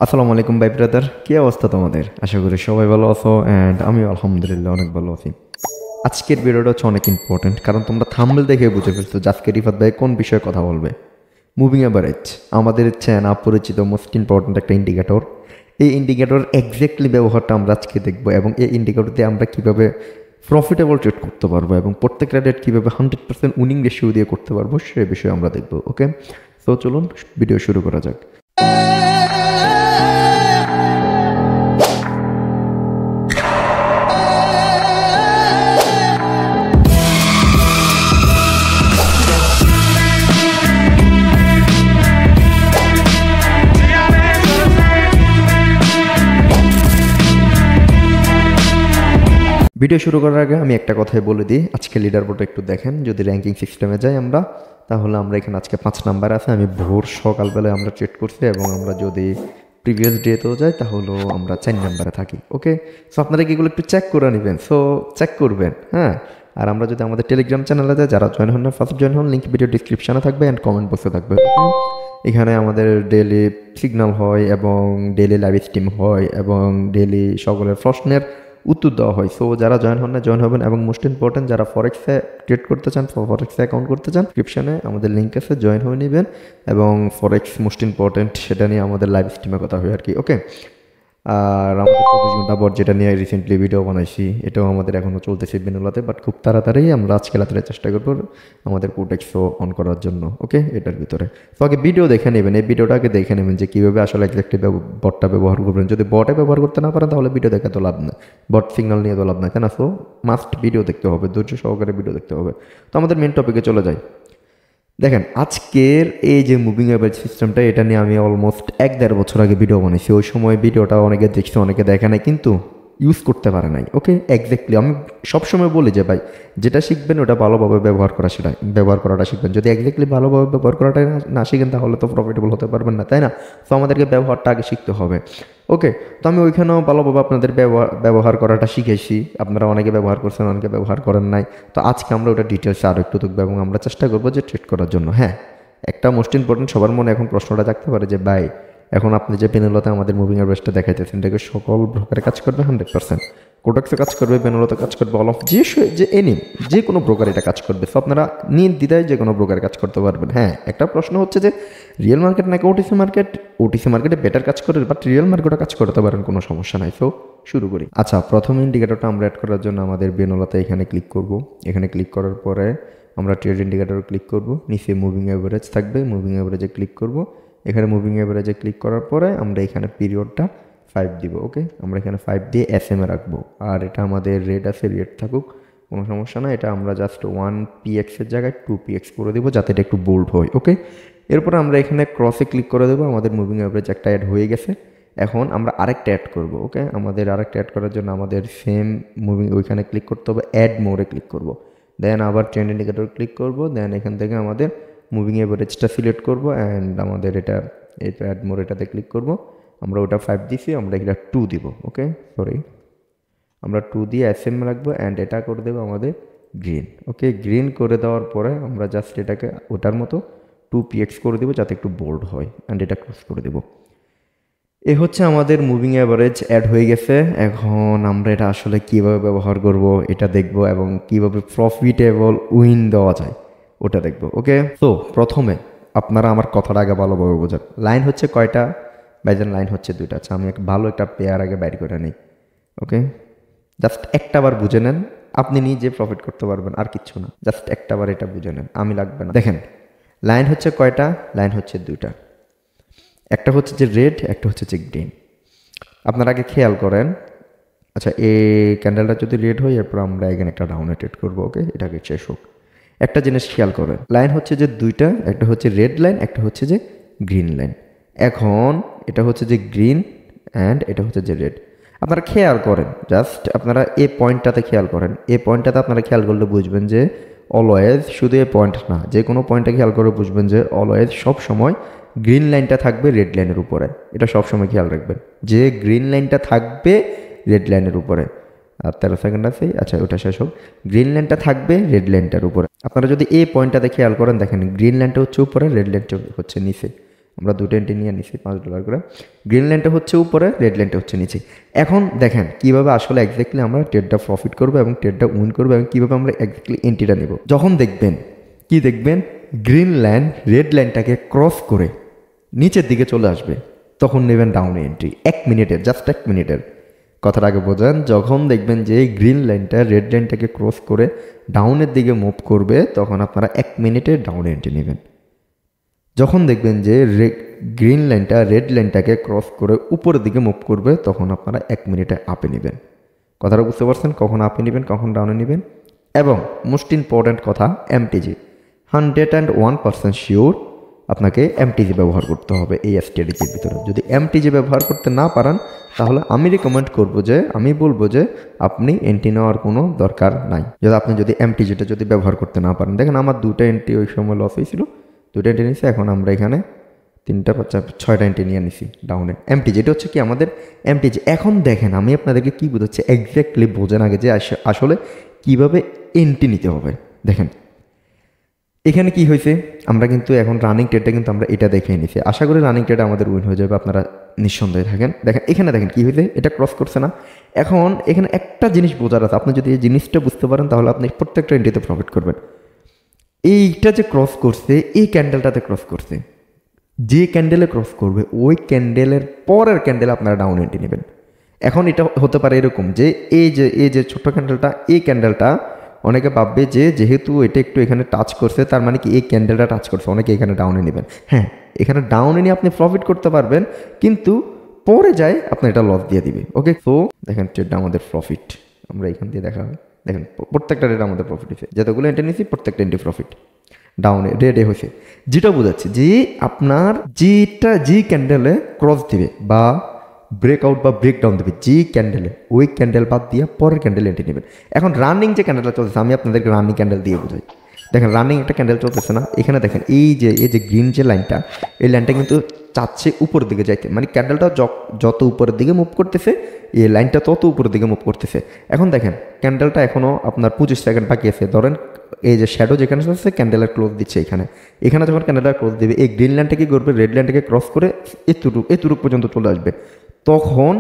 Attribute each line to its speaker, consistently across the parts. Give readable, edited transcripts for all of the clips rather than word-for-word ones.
Speaker 1: আসসালামু আলাইকুম ভাই ব্রাদার, কি অবস্থা তোমাদের? আশা করি সবাই ভালো আছো অ্যান্ড আমি আলহামদুলিল্লাহ অনেক ভালো আছি। আজকের ভিডিওটা হচ্ছে অনেক ইম্পর্টেন্ট, কারণ তোমরা থাম্বনেল দেখে বুঝে ফেলছো যে আজকে রিফাত ভাই কোন বিষয়ে কথা বলবে। মুভিং অ্যাভারেজ আমাদের চেনা পরিচিত মোস্ট ইম্পর্টেন্ট একটা ইন্ডিকেটর। এই ইন্ডিকেটর এক্স্যাক্টলি ব্যবহারটা আমরা আজকে দেখবো, এবং এই ইন্ডিকেটর দিয়ে আমরা কীভাবে প্রফিটেবল ট্রেড করতে পারবো এবং প্রত্যেকটা ট্রেড কীভাবে 100% উইনিং রেশিও দিয়ে করতে পারবো সে বিষয়ে আমরা দেখবো। ওকে, তো চলুন ভিডিও শুরু করা যাক। ভিডিও শুরু করার আগে আমি একটা কথাই বলে দিই, আজকে লিডার বোর্ডে একটু দেখেন। যদি র্যাঙ্কিং সিস্টেমে যাই আমরা, তাহলে আমরা এখানে আজকে 5 নাম্বার আছে। আমি ভোর সকালবেলায় আমরা ট্রেড করছি, এবং আমরা যদি প্রিভিয়াস ডেতেও যাই তাহলেও আমরা 4 নাম্বারে থাকি। ওকে, সো আপনারা কি এগুলো একটু চেক করে নেবেন, সো চেক করবেন। হ্যাঁ, আর আমরা যদি আমাদের টেলিগ্রাম চ্যানেলে যাই, যারা জয়েন হন না ফার্স্ট জয়েন হন, লিঙ্ক ভিডিও ডিসক্রিপশানে থাকবে অ্যান্ড কমেন্ট বক্সে থাকবে। এখানে আমাদের ডেলি সিগন্যাল হয় এবং ডেলি লাইভ স্ট্রিম হয় এবং ডেলি সকলের প্রশ্নের উত্তর দেওয়া হয়। সো যারা জয়েন হন না জয়েন হবেন, এবং মোস্ট ইম্পর্টেন্ট যারা ফরেক্সে ট্রেড করতে চান, ফরেক্সে অ্যাকাউন্ট করতে চান, ডিসক্রিপশনে আমাদের লিঙ্ক আছে, জয়েন হয়ে নেবেন। এবং ফরেক্স মোস্ট ইম্পর্টেন্ট সেটা নিয়ে আমাদের লাইভ স্ট্রিমে কথা হয় আর কি। ওকে, আর আমাদের 24 ঘন্টা পর যেটা নিয়ে রিসেন্টলি ভিডিও বানাইছি, এটাও আমাদের এখনও চলতেছে বেনুলাতে, বাট খুব তাড়াতাড়ি আমরা আজকে রাত্রে চেষ্টা করবো আমাদের কোটেক্সও অন করার জন্য। ওকে, এটার ভিতরে তো আগে ভিডিও দেখে নেবেন, এই ভিডিওটা আগে দেখে নেবেন যে কীভাবে আসলে এক্স্যাক্টলি বটটা ব্যবহার করবেন। যদি বটে ব্যবহার করতে না পারেন তাহলে ভিডিও দেখে তো লাভ না, বট সিগন্যাল নিয়ে তো লাভ না, কেন? সো মাস্ট ভিডিও দেখতে হবে, ধৈর্য সহকারে ভিডিও দেখতে হবে। তো আমাদের মেন টপিকে চলে যাই। দেখেন, আজকের এই যে মুভিং অ্যাভারেজ সিস্টেমটা, এটা নিয়ে আমি অলমোস্ট 1-1.5 বছর আগে ভিডিও বানিয়েছি। ওই সময় ভিডিওটা অনেকে দেখছে, অনেকে দেখে নাই, কিন্তু ইউজ করতে পারে নাই। ওকে, এক্স্যাক্টলি আমি সবসময় বলি যে ভাই, যেটা শিখবেন ওটা ভালোভাবে ব্যবহার করা, সেটা ব্যবহার করাটা শিখবেন। যদি এক্স্যাক্টলি ভালোভাবে ব্যবহার করাটা না শিখেন তাহলে তো প্রফিটেবল হতে পারবেন না, তাই না? তো আমাদেরকে ব্যবহারটা আগে শিখতে হবে। ওকে, তো আমি ওইখানেও ভালোভাবে আপনাদের ব্যবহার করাটা শিখেছি। আপনারা অনেকে ব্যবহার করছেন, অনেকে ব্যবহার করেন নাই। তো আজকে আমরা ওটা ডিটেলসে আরও একটু দেখবো, এবং আমরা চেষ্টা করবো যে ট্রেড করার জন্য। হ্যাঁ, একটা মোস্ট ইম্পর্টেন্ট, সবার মনে এখন প্রশ্নটা থাকতে পারে যে ভাই, এখন আপনি যে পেনুলাতে আমাদের মুভিং অ্যাভারেজটা দেখাইতেছেন, এটাকে সকল ব্রোকারে কাজ করবে 100%, কোডেক্সে কাজ করবে, পেনুলাতে কাজ করবে, অল অফ যে এনি যে কোনো ব্রোকার এটা কাজ করবে। সো আপনারা নির্দ্বিধায় যে কোনো ব্রোকারে কাজ করতে পারবেন। হ্যাঁ, একটা প্রশ্ন হচ্ছে যে রিয়েল মার্কেট নাকি ওটিসি মার্কেট? ওটিসি মার্কেটে বেটার কাজ করে, বাট রিয়েল মার্কেটে কাজ করতে পারেন, কোনো সমস্যা নাই। সো শুরু করি। আচ্ছা, প্রথম ইন্ডিকেটরটা আমরা অ্যাড করার জন্য আমাদের বেনুলাতে এখানে ক্লিক করব। এখানে ক্লিক করার পরে আমরা ট্রেড ইন্ডিকেটর ক্লিক করব, নিচে মুভিং অ্যাভারেজ থাকবে, মুভিং অ্যাভারেজে ক্লিক করব। এখানে মুভিং অ্যাভারেজে ক্লিক করার পরে আমরা এখানে পিরিয়ডটা 5 দিব। ওকে, আমরা এখানে 5 দিয়ে এসএমএ রাখবো, আর এটা আমাদের রেড আছে, রেড থাকুক, কোনো সমস্যা না। এটা আমরা জাস্ট 1px এর জায়গায় 2px করে দেবো, যাতে এটা একটু বোল্ড হয়। ওকে, এরপর আমরা এখানে ক্রসে ক্লিক করে দেবো। আমাদের মুভিং অ্যাভারেজ একটা অ্যাড হয়ে গেছে। এখন আমরা আরেকটা অ্যাড করব। ওকে, আমাদের আরেকটা অ্যাড করার জন্য আমাদের সেম মুভিং ওইখানে ক্লিক করতে হবে, অ্যাড মোরে ক্লিক করব। দেন আবার ট্রেন্ড ইন্ডিকেটর ক্লিক করব। দেন এখান থেকে আমাদের মুভিং অ্যাভারেজটা সিলেক্ট করব, অ্যান্ড আমাদের এটা অ্যাড মোর এটাতে ক্লিক করব। আমরা ওটা 5 দিছি, আমরা এটা 2 দিব। ওকে, সরি, আমরা 2 দিয়ে এসএম রাখবো, অ্যান্ড এটা করে দেবো আমাদের গ্রিন। ওকে, গ্রিন করে দেওয়ার পরে আমরা জাস্ট এটাকে ওটার মতো 2px করে দেবো, যাতে একটু বোল্ড হয়, অ্যান্ড এটা ক্লোজ করে দেবো। এ হচ্ছে আমাদের মুভিং অ্যাভারেজ অ্যাড হয়ে গেছে। এখন আমরা এটা আসলে কীভাবে ব্যবহার করব এটা দেখব, এবং কীভাবে প্রফিটেবল উইন দেওয়া যায় ওটা দেখব। ওকে, তো প্রথমে আপনারা আমার কথাটা আগে ভালোভাবে বোঝেন। লাইন হচ্ছে কয়টা ভাইজান? লাইন হচ্ছে 2টা। আচ্ছা, আমি ভালো একটা পেয়ার আগে বাইর করে নিই। ওকে, জাস্ট একটা বার বুঝে নেন, আপনি নিজে প্রফিট করতে পারবেন, আর কিচ্ছু না। জাস্ট একটা বার এটা বুঝে নেন, আমি লাগবে না। দেখেন, লাইন হচ্ছে কয়টা? লাইন হচ্ছে 2টা। একটা হচ্ছে যে রেড, একটা হচ্ছে যে গ্রিন। আপনারা আগে খেয়াল করেন। আচ্ছা, এই ক্যান্ডেলটা যদি রেড হয়, এরপর আমরা এখানে একটা ডাউনে ট্রেড করবো। ওকে, এটাকে শেষ হোক। একটা জিনিস খেয়াল করেন, লাইন হচ্ছে যে 2টা, একটা হচ্ছে রেড লাইন, একটা হচ্ছে যে গ্রিন লাইন। এখন এটা হচ্ছে যে গ্রিন, অ্যান্ড এটা হচ্ছে যে রেড। আপনারা খেয়াল করেন, জাস্ট আপনারা এই পয়েন্টটাতে খেয়াল করেন। এই পয়েন্টটাতে আপনারা খেয়াল করলে বুঝবেন যে অলওয়েজ, শুধু এই পয়েন্ট না, যে কোনো পয়েন্টে খেয়াল করে বুঝবেন যে অলওয়েজ সব সময় গ্রিন লাইনটা থাকবে রেড লাইনের উপরে। এটা সবসময় খেয়াল রাখবেন যে গ্রিন লাইনটা থাকবে রেড লাইনের উপরে। আর 13 সেকেন্ড আছে। আচ্ছা, ওটা শেষ হোক। গ্রিন লাইনটা থাকবে রেড লাইনটার উপরে। আপনারা যদি এই পয়েন্টটাতে খেয়াল করেন, দেখেন গ্রিন লাইনটা হচ্ছে উপরে, রেড লাইনটা হচ্ছে নিচে। আমরা দুটো এন্ট্রি নিয়ে নিছি $5 করে। গ্রিন লাইনটা হচ্ছে উপরে, রেড লাইনটা হচ্ছে নিচে। এখন দেখেন কীভাবে আসলে এক্স্যাক্টলি আমরা ট্রেডটা প্রফিট করবো এবং ট্রেডটা উইন করবো এবং কীভাবে আমরা এক্স্যাক্টলি এন্ট্রিটা নেব। যখন দেখবেন গ্রিন লাইন রেড লাইনটাকে ক্রস করে নিচের দিকে চলে আসবে, তখন নেবেন ডাউনে এন্ট্রি 1 মিনিটের, জাস্ট 1 মিনিটের। কথাটা আগে বোঝেন, যখন দেখবেন যে গ্রিন লাইনটা রেড লাইনটাকে ক্রস করে ডাউনের দিকে মুভ করবে, তখন আপনারা 1 মিনিটে ডাউনে এন্ট্রি নেবেন। যখন দেখবেন যে গ্রিন লাইনটা রেড লাইনটাকে ক্রস করে উপরের দিকে মুভ করবে, তখন আপনারা 1 মিনিটে আপে নেবেন। কথাটা বুঝতে পারছেন, কখন আপে নেবেন কখন ডাউনে নেবেন। এবং মোস্ট ইম্পর্ট্যান্ট কথা, এমটিজি 101% শিওর আপনাকে এমটিজি ব্যবহার করতে হবে এই স্ট্র্যাটেজির ভিতরে। যদি এমটিজি ব্যবহার করতে না পারেন, তাহলে আমি রিকমেন্ড করবো যে, আমি বলবো যে আপনি এন্ট্রি নেওয়ার কোনো দরকার নাই। আপনি যদি এমটিজিটা যদি ব্যবহার করতে না পারেন, দেখেন আমার 2টা এন্ট্রি ওই সময় লস হয়েছিল, 2টা এন্ট্রি নিয়েছি। এখন আমরা এখানে 3টা 6টা এন্ট্রি নিয়ে নিছি ডাউনে এমটিজি। এটা হচ্ছে কি আমাদের এমটিজি। এখন দেখেন আমি আপনাদেরকে কী বোঝাচ্ছি, এক্স্যাক্টলি বোঝেন আগে যে আসলে কীভাবে এন্ট্রি নিতে হবে। দেখেন এখানে কি হয়েছে, আমরা কিন্তু এখন রানিং ট্রেডটা কিন্তু আমরা এটা দেখে নিছি। আশা করি রানিং ট্রেড আমাদের উইন হয়ে যাবে, আপনারা নিঃসন্দেহে থাকেন। দেখেন এখানে দেখেন কী হয়েছে, এটা ক্রস করছে না। এখন এখানে একটা জিনিস বোঝার আছে, আপনি যদি এই জিনিসটা বুঝতে পারেন তাহলে আপনি প্রত্যেকটা এন্ট্রিতে প্রফিট করবেন। এইটা যে ক্রস করছে, এই ক্যান্ডেলটাতে ক্রস করছে, যে ক্যান্ডেলে ক্রস করবে ওই ক্যান্ডেলের পরের ক্যান্ডেলে আপনারা ডাউন এন্ট্রি নেবেন। এখন এটা হতে পারে এরকম যে এই যে ছোট্ট ক্যান্ডেলটা, এই ক্যান্ডেলটা অনেকে ভাববে যে যেহেতু এটা একটু এখানে টাচ করছে, তার মানে কি এই ক্যান্ডেলটা টাচ করছে, অনেকে এখানে ডাউনে নেবেন। হ্যাঁ, এখানে ডাউনে নিয়ে আপনি প্রফিট করতে পারবেন, কিন্তু পরে যায় আপনার এটা লস দিয়ে দিবে। ওকে, তো দেখেন ট্রেডটা আমাদের প্রফিট, আমরা এখান দিয়ে দেখা হয়। দেখেন প্রত্যেকটা রেট আমাদের প্রফিট হয়েছে, যতগুলো এন্ট্রি নিয়েছি প্রত্যেকটা এন্ট্রি প্রফিট ডাউনে রেডে হয়েছে। যেটা বোঝাচ্ছে যে আপনার যে ক্যান্ডেলে ক্রস দিবে বা ব্রেকআউট বা ব্রেকডাউন দেবে, যে ক্যান্ডেলে, ওই ক্যান্ডেল বাদ দিয়ে পরের ক্যান্ডেল এন্ট্রি নেবেন। এখন রানিং যে ক্যান্ডেলটা চলতেছে, আমি আপনাদেরকে রানিং ক্যান্ডেল দিয়ে বোঝাই। দেখেন রানিং একটা ক্যান্ডেল চলতেছে না, এখানে দেখেন এই যে গ্রিন যে লাইনটা, এই লাইনটা কিন্তু চাচ্ছে উপরের দিকে যাইতে, মানে ক্যান্ডেলটা যত উপরের দিকে মুভ করতেছে, এই লাইনটা তত উপরের দিকে মুভ করতেছে। এখন দেখেন ক্যান্ডেলটা এখনও আপনার 25 সেকেন্ড বাকি আছে। ধরেন এই যে শ্যাডো যেখানে আছে, ক্যান্ডেলের ক্লোজ দিচ্ছে এখানে যখন ক্যান্ডেলটা ক্লোজ দেবে, এই গ্রিন লাইনটা কি করবে, রেড লাইনটাকে ক্রস করে এতটুকু পর্যন্ত চলে আসবে। তখন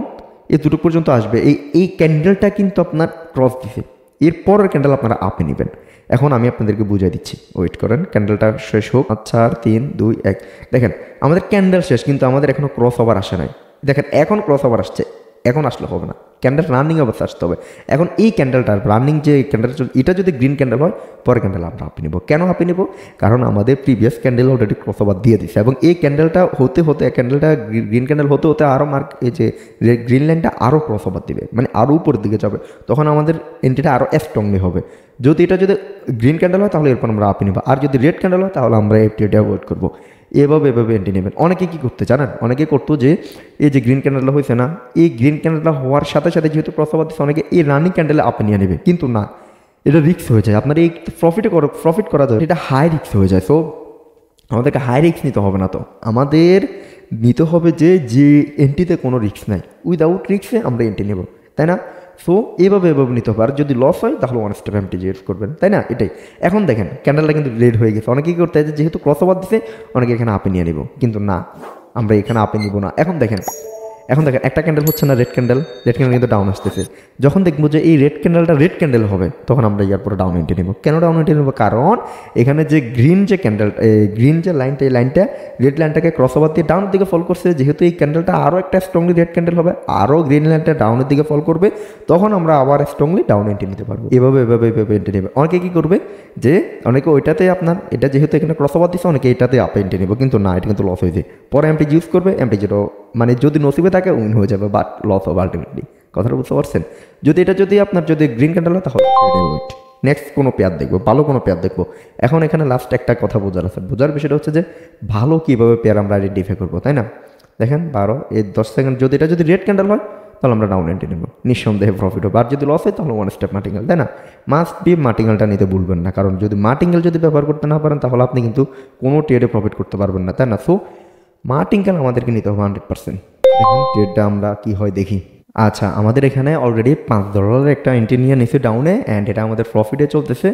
Speaker 1: এতটুকু পর্যন্ত আসবে, এই ক্যান্ডেলটা কিন্তু আপনার ক্রস দিছে, এরপরের ক্যান্ডেল আপনারা আপে নেবেন। এখন আমি আপনাদেরকে বুঝিয়ে দিচ্ছি, ওয়েট করেন, ক্যান্ডেলটা শেষ হোক। 4 3 2 1। দেখেন আমাদের ক্যান্ডেল শেষ, কিন্তু আমাদের এখনো ক্রস ওভার আসে নাই। দেখেন এখন ক্রস ওভার আসছে, এখন আসলে হবে না, ক্যান্ডেল রানিং অবস্থা আসতে হবে। এখন এই ক্যান্ডেলটা রানিং যে ক্যান্ডেল, এটা যদি গ্রিন ক্যান্ডেল হয়, পরে ক্যান্ডেল আমরা হাঁপিয়ে নেব। কেন হাঁপিয়ে নেব? কারণ আমাদের previous candle already cross over দিয়ে দিচ্ছে, এবং এই ক্যান্ডেলটা ক্যান্ডেলটা গ্রিন ক্যান্ডেল হতে আরও এই যে গ্রিন লাইনটা আরও ক্রস ওভার দিবে, মানে আরও উপরের দিকে যাবে, তখন আমাদের এন্ট্রিটা আরও স্ট্রংলি হবে। যদি গ্রিন ক্যান্ডেল হয় তাহলে এরপর আমরা হাঁপিয়ে নেব, আর যদি রেড ক্যান্ডেল হয় তাহলে আমরা এফটিটা অ্যাভয়েড করবো। এভাবে এন্ট্রি নেবেন। অনেকে কী করতে জানেন, অনেকে করতো যে এই যে গ্রিন ক্যান্ডেলটা হয়েছে না, এই গ্রিন ক্যান্ডেলটা হওয়ার সাথে সাথে যেহেতু প্রস্তাব দিচ্ছে, অনেকে এই রানিং ক্যান্ডেলে আপে নিয়ে নেবে, কিন্তু না, এটা রিস্ক হয়ে যায়। আপনার এই প্রফিট করা যায়, এটা হাই রিস্ক হয়ে যায়। সো আমাদেরকে হাই রিস্ক নিতে হবে না, তো আমাদের নিতে হবে যে এন্ট্রিতে কোনো রিস্ক নাই, উইদাউট রিস্কে আমরা এন্ট্রি নেব, তাই না? সো এভাবে নিতে হবে। আর যদি লস হয় তাহলে ওয়ান স্টেপ এমটিজি ইউজ করবেন, তাই না? এটাই। এখন দেখেন ক্যান্ডেলটা কিন্তু রেড হয়ে গেছে, অনেকে কী করতে হয়, যেহেতু ক্রস ওভার দিচ্ছে, অনেকে এখানে আপে নিয়ে নেব, কিন্তু না, আমরা এখানে আপে নিব না। এখন দেখেন একটা ক্যান্ডেল হচ্ছে না, রেড ক্যান্ডেল কিন্তু ডাউন আসতেছে। যখন দেখবো যে এই রেড ক্যান্ডেলটা রেড ক্যান্ডেল হবে, তখন আমরা ইয়ার পরে ডাউন এন্ট্রি নেব। কেন ডাউন এন্ট্রি নেব? কারণ এখানে যে গ্রিন যে লাইনটা, এই লাইনটা রেড লাইনটাকে ক্রস ওভার দিয়ে ডাউনের দিকে ফল করছে। যেহেতু এই ক্যান্ডেলটা আরও একটা স্ট্রংলি রেড ক্যান্ডেল হবে, আরও গ্রিন লাইনটা ডাউনের দিকে ফল করবে, তখন আমরা আবার স্ট্রংলি ডাউন এন্ট্রি নিতে পারবো। এভাবে এন্ট্রি নেবে। অনেকে কী করবে যে অনেকে ওইটাতে আপনার এটা যেহেতু এখানে ক্রস ওভার দিচ্ছে, অনেকে এটাতে আপ এন্ট্রি নেব, কিন্তু না, এটা কিন্তু লস হয়ে যায়। পরে এমটিজি ইউজ করবে, এমটিজিটাও মানে যদি নসিবে থাকে উইন হয়ে যাবে, বাট লস হবে আলটিমেটলি। কথাটা বুঝতে পারছেন? যদি আপনার গ্রিন ক্যান্ডেল হয় তাহলে ওয়েট, নেক্সট কোনো পেয়ার দেখবো, ভালো কোনো পেয়ার দেখবো। এখন এখানে লাস্ট একটা কথা বোঝার বিষয়টা হচ্ছে যে ভালো কীভাবে পেয়ার আমরা আইডেন্টিফাই করবো, তাই না? দেখেন 10 সেকেন্ড, যদি রেড ক্যান্ডেল হয় তাহলে আমরা ডাউন এন্ট্রি নেব, নিঃসন্দেহে প্রফিট হবে। আর যদি লস হয় তাহলে ওয়ান স্টেপ মার্টিঙ্গেল, তাই না? মাস্ট বি মার্টিঙ্গেলটা নিতে ভুলবেন না, কারণ যদি মার্টিঙ্গেল ব্যবহার করতে না পারেন তাহলে আপনি কিন্তু কোনো ট্রেডে প্রফিট করতে পারবেন না, তাই না? সো মার্টিঙ্গেল আমাদেরকে নিতে হবে 100%। দেখুন ট্রেডটা আমরা কী হয় দেখি। আচ্ছা, আমাদের এখানে অলরেডি $5 একটা এন্ট্রি নিয়ে নিচ্ছে ডাউনে, অ্যান্ড এটা আমাদের প্রফিটে চলতেছে।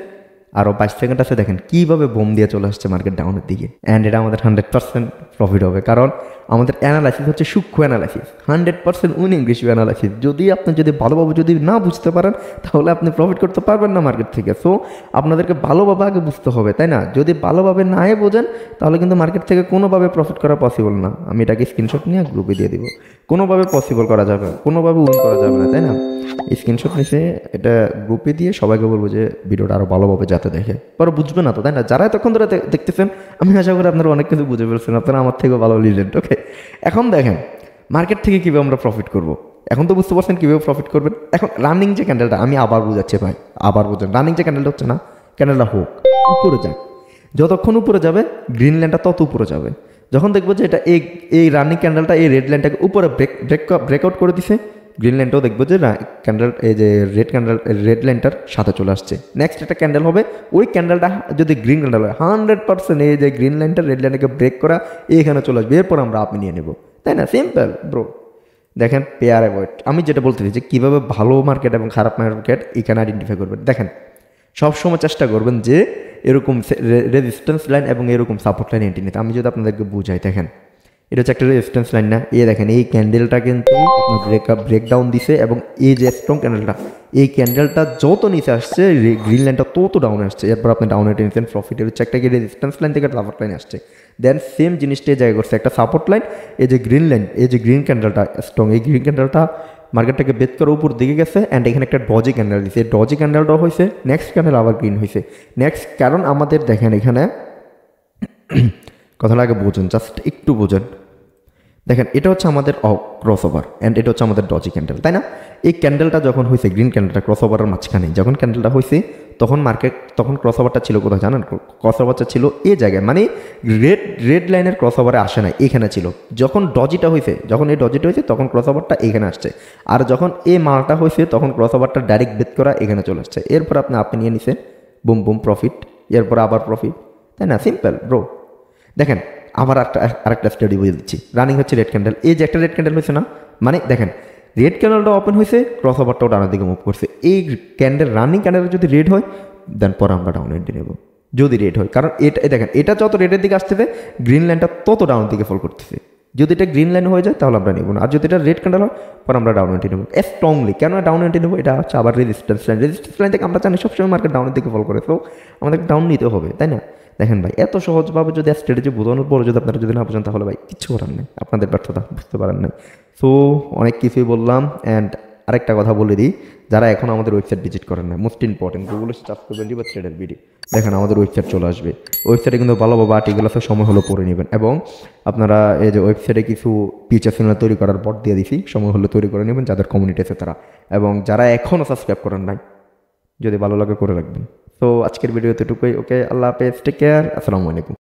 Speaker 1: আরও 22 সেকেন্ড আছে, দেখেন কীভাবে বোম দিয়ে চলে আসছে মার্কেট ডাউনের দিকে। অ্যান্ড এটা আমাদের 100% প্রফিট হবে, কারণ আমাদের অ্যানালাইসিস হচ্ছে সূক্ষ্ম অ্যানালাইসিস, 100% উইনিং রেশিও অ্যানালাইসিস। আপনি যদি ভালোভাবে যদি না বুঝতে পারেন তাহলে আপনি প্রফিট করতে পারবেন না মার্কেট থেকে। সো আপনাদেরকে ভালোভাবে আগে বুঝতে হবে, তাই না? যদি ভালোভাবে নাই বোঝেন তাহলে কিন্তু মার্কেট থেকে কোনোভাবে প্রফিট করা পসিবল না। আমি এটাকে স্ক্রিনশট নিয়ে গ্রুপে দিয়ে দিব। কোনোভাবে পসিবল করা যাবে, কোনোভাবে উইন করা যাবে না, তাই না? স্ক্রিনশট নিচে এটা গ্রুপে দিয়ে সবাইকে বলবো যে ভিডিওটা আরও ভালোভাবে যাতে দেখে, পরে বুঝবে না তো, তাই না? যারা এতক্ষণ ধরে দেখতেছেন আমি আশা করি আপনারা অনেক কিছু বুঝে ফেলছেন, আপনারা আমার থেকেও ভালো লিজেন্ড। ওকে, এখন দেখেন মার্কেট থেকে কীভাবে আমরা প্রফিট করব। এখন তো বুঝতে পারছেন কীভাবে প্রফিট করবেন। এখন রানিং যে ক্যান্ডেলটা, আমি আবার বুঝাচ্ছি ভাই, আবার বুঝেন। রানিং যে ক্যান্ডেলটা হচ্ছে না, ক্যান্ডেলটা হোক উপরে যাক, যতক্ষণ উপরে যাবে গ্রিন লাইনটা তত উপরে যাবে। যখন দেখবো যে এটা এই রানিং ক্যান্ডেলটা এই রেড লাইনটাকে উপরে ব্রেকআউট করে দিছে, গ্রিন লাইনটাও দেখবো যে ক্যান্ডেল এই যে রেড লাইনটার সাথে চলে আসছে। নেক্সট একটা ক্যান্ডেল হবে, ওই ক্যান্ডেলটা যদি গ্রিন ক্যান্ডেল হয় 100% এই যে গ্রিন লাইনটা রেড লাইনটাকে ব্রেক করা এইখানে চলে আসবে, এরপর আমরা আপ নিয়ে নেব, তাই না? Simple bro. দেখেন পেয়ার অ্যাভয়েড, আমি যেটা বলতে চাই যে কীভাবে ভালো মার্কেট এবং খারাপ মার্কেট এখানে আইডেন্টিফাই করবেন। দেখেন সবসময় চেষ্টা করবেন যে এরকম রেজিস্ট্যান্স লাইন এবং এরকম সাপোর্ট লাইন এন্ট্রি নিতে। আমি যদি আপনাদেরকে বুঝাই, দেখেন এটা হচ্ছে একটা রেজিস্ট্যান্স লাইন না, দেখেন এই ক্যান্ডেলটা কিন্তু আপনার ব্রেকডাউন দিছে, এবং এই যে স্ট্রং ক্যান্ডেলটা, এই ক্যান্ডেলটা যত নিচে আসছে গ্রিন লাইনটা তত ডাউনে আসছে, এরপর আপনি ডাউনে টেনছেন প্রফিটের হচ্ছে একটা কি রেজিস্ট্যান্স লাইন থেকে সাপোর্ট লাইন আসছে। দেন সেম জিনিসটা এই জায়গায় করছে একটা সাপোর্ট লাইন, এই যে গ্রিন লাইন, এই যে গ্রিন ক্যান্ডেলটা স্ট্রং, এই গ্রিন ক্যান্ডেলটা মার্কেটটাকে বেদ করে উপর দিকে গেছে, অ্যান্ড এখানে একটা ডজি ক্যান্ডেল দিচ্ছে, ডজি ক্যান্ডেলটাও হয়েছে, নেক্সট ক্যান্ডেল আবার গ্রিন হয়েছে নেক্সট। কারণ আমাদের দেখেন এখানে কথাটা আগে বোঝেন, জাস্ট একটু বোঝেন। দেখেন এটা হচ্ছে আমাদের ক্রস ওভার, অ্যান্ড এটা হচ্ছে আমাদের ডজি ক্যান্ডেল, তাই না? এই ক্যান্ডেলটা যখন হয়েছে গ্রিন ক্যান্ডেলটা ক্রস ওভারের মাঝখানে যখন ক্যান্ডেলটা হয়েছে তখন ক্রস ওভারটা ছিল কোথায় জানেন? ক্রস ওভারটা ছিল এই জায়গায়, মানে রেড লাইনের ক্রস ওভারে আসে না, এখানে ছিল। যখন ডজিটা হয়েছে, যখন এই ডজিটা হয়েছে তখন ক্রস ওভারটা এখানে আসছে, আর যখন এই মালটা হয়েছে তখন ক্রস ওভারটা ডাইরেক্ট বেদ করা এখানে চলে আসছে। এরপর আপনি নিয়ে নিছেন বুম বুম প্রফিট, এরপর আবার প্রফিট, তাই না? Simple bro. দেখেন আবার আরেকটা স্টাডি বুঝে দিচ্ছি। রানিং হচ্ছে রেড ক্যান্ডেল, এই যে একটা রেড ক্যান্ডেল হয়েছে না, মানে দেখেন রেড ক্যান্ডেলটা ওপেন হয়েছে, ক্রস ওভারটাও ডানের দিকে মুভ করছে। এই ক্যান্ডেল রানিং ক্যান্ডেল যদি রেড হয় দেন পরে আমরা ডাউন এন্ট্রি নেব, যদি রেড হয়। কারণ এটা দেখেন এটা যত রেডের দিকে আসতেছে গ্রিন লাইনটা তত ডাউনের দিকে ফল করতেছে। যদি এটা গ্রিন লাইন হয়ে যায় তাহলে আমরা নেব না, আর যদি এটা রেড ক্যান্ডেল হয় পরে আমরা ডাউন এন্ট্রি নেব স্ট্রংলি। কেন ডাউন এন্ট্রি নেব? এটা হচ্ছে আবার রেজিস্ট্যান্স লাইন থেকে আমরা জানি সবসময় মার্কেট ডাউনের দিকে ফল করে, তো আমাদেরকে ডাউন নিতে হবে, তাই না? দেখেন ভাই এত সহজভাবে যদি স্ট্র্যাটেজি বোঝানোর পরে যদি আপনারা যদি না বোঝেন তাহলে ভাই কিচ্ছু করার নেই, আপনাদের ব্যর্থতা, বুঝতে পারেন নাই। সো অনেক কিছুই বললাম। অ্যান্ড আরেকটা কথা বলে দিই, যারা এখন আমাদের ওয়েবসাইট ভিজিট করেন না, মোস্ট ইম্পর্টেন্ট গুগলে সার্চ করবেন রিভার ট্রেডার বিডি, দেখেন আমাদের ওয়েবসাইট চলে আসবে। ওয়েবসাইটে কিন্তু ভালোভাবে আর্টিকেল আছে, সময় হলো পড়ে নেবেন। এবং আপনারা এই যে ওয়েবসাইটে কিছু ফিচার সিগন্যাল তৈরি করার পর দিয়ে দিছি, সময় হলো তৈরি করে নেবেন যাদের কমিউনিটি আছে তারা, এবং যারা এখনও সাবস্ক্রাইব করেন নাই যদি ভালো লাগে করে রাখবেন। তো আজকের ভিডিও এতটুকুই। ওকে, আল্লাহ হাফেজ, টেক কেয়ার, আসসালামু আলাইকুম।